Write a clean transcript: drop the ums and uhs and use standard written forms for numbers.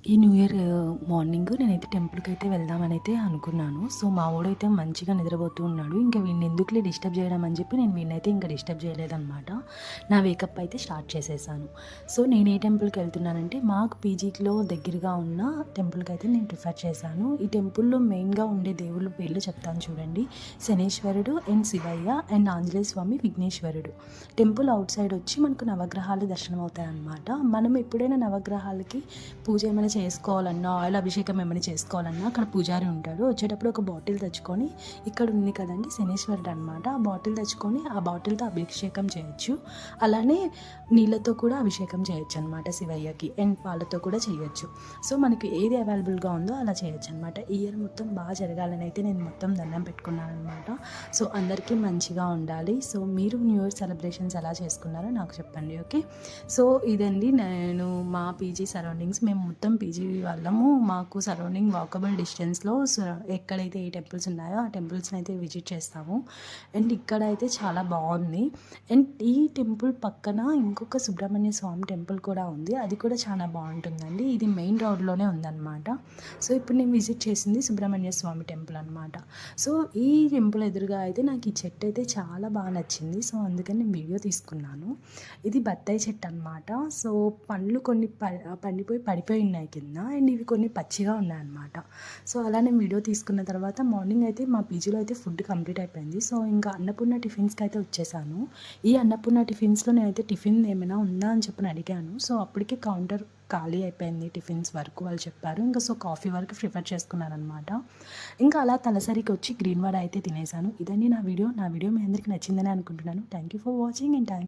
ఈ new year morning నేనైతే టెంపుల్కి అయితే వెళ్దామని అయితే అనుకున్నాను. సో మా వాడైతే మంచిగా నిద్రపోతూ ఉన్నాడు. ఇంకా వీడిని ఎందుకులే డిస్టర్బ్ చేయడం అని చెప్పి నేను వీడినైతే ఇంకా డిస్టర్బ్ చేయలేదన్నమాట. నా వేకప్ అయితే స్టార్ట్ చేసేసాను. సో నేను ఏ టెంపుల్కి వెళ్తున్నానంటే మాకు పీజీలో దగ్గరగా ఉన్న టెంపుల్కి అయితే నేను ప్రిఫర్ చేశాను. ఈ టెంపుల్లో మెయిన్గా ఉండే దేవుళ్ళ పేర్లు చెప్తాను చూడండి. శనేశ్వరుడు అండ్ శివయ్య అండ్ ఆంజనేయ స్వామి, విఘ్నేశ్వరుడు. టెంపుల్ అవుట్ సైడ్ వచ్చి మనకు నవగ్రహాలు దర్శనం అవుతాయి అన్నమాట. మనం ఎప్పుడైనా నవగ్రహాలకి పూజ ఏమైనా చేసుకోవాలన్నా, ఆయిల్ అభిషేకం ఏమైనా చేసుకోవాలన్నా అక్కడ పూజారి ఉంటాడు. వచ్చేటప్పుడు ఒక బాటిల్ తెచ్చుకొని, ఇక్కడ ఉంది కదండి శనేశ్వరుడు అనమాట, ఆ బాటిల్ తెచ్చుకొని ఆ బాటిల్తో అభిషేకం చేయొచ్చు. అలానే నీళ్ళతో కూడా అభిషేకం చేయొచ్చు అనమాట శివయ్యకి. అండ్ పాలతో కూడా చేయొచ్చు. సో మనకి ఏది అవైలబుల్గా ఉందో అలా చేయొచ్చు అనమాట. ఈ ఇయర్ మొత్తం బాగా జరగాలని అయితే నేను మొత్తం దండం పెట్టుకున్నాను అనమాట. సో అందరికీ మంచిగా ఉండాలి. సో మీరు న్యూ ఇయర్ సెలబ్రేషన్స్ ఎలా చేసుకున్నారో నాకు చెప్పండి. ఓకే, సో ఇదండి నేను మా పీజీ సరౌండింగ్స్. మేము మొత్తం పీజీ వాళ్ళము. మాకు సరౌండింగ్ వాకబుల్ డిస్టెన్స్లో ఎక్కడైతే ఏ టెంపుల్స్ ఉన్నాయో ఆ టెంపుల్స్ని అయితే విజిట్ చేస్తాము. అండ్ ఇక్కడ అయితే చాలా బాగుంది. అండ్ ఈ టెంపుల్ పక్కన ఇంకొక సుబ్రహ్మణ్య స్వామి టెంపుల్ కూడా ఉంది. అది కూడా చాలా బాగుంటుందండి. ఇది మెయిన్ రోడ్లోనే ఉందన్నమాట. సో ఇప్పుడు నేను విజిట్ చేసింది సుబ్రహ్మణ్య స్వామి టెంపుల్ అనమాట. సో ఈ టెంపుల్ ఎదురుగా అయితే నాకు ఈ చెట్టు అయితే చాలా బాగా నచ్చింది. సో అందుకని నేను వీడియో తీసుకున్నాను. ఇది బత్తాయి చెట్టు అనమాట. సో పండ్లు కొన్ని పండిపోయి పడిపోయి ఉన్నాయి కింద. అండ్ ఇవి కొన్ని పచ్చిగా ఉన్నాయన్నమాట. సో అలా నేను వీడియో తీసుకున్న తర్వాత మార్నింగ్ అయితే మా పీజీలో అయితే ఫుడ్ కంప్లీట్ అయిపోయింది. సో ఇంకా అన్నపూర్ణ టిఫిన్స్కి అయితే వచ్చేసాను. ఈ అన్నపూర్ణ టిఫిన్స్లో నేనైతే టిఫిన్ ఏమైనా ఉందా అని చెప్పి అడిగాను. సో అప్పటికే కౌంటర్ ఖాళీ అయిపోయింది టిఫిన్స్ వరకు వాళ్ళు చెప్పారు. ఇంకా సో కాఫీ వరకు ప్రిఫర్ చేసుకున్నారనమాట. ఇంకా అలా తలసరికి వచ్చి గ్రీన్ వాడ అయితే తినేసాను. ఇదండి నా వీడియో మీ అందరికీ నచ్చిందని అనుకుంటున్నాను. Thank you for watching and thank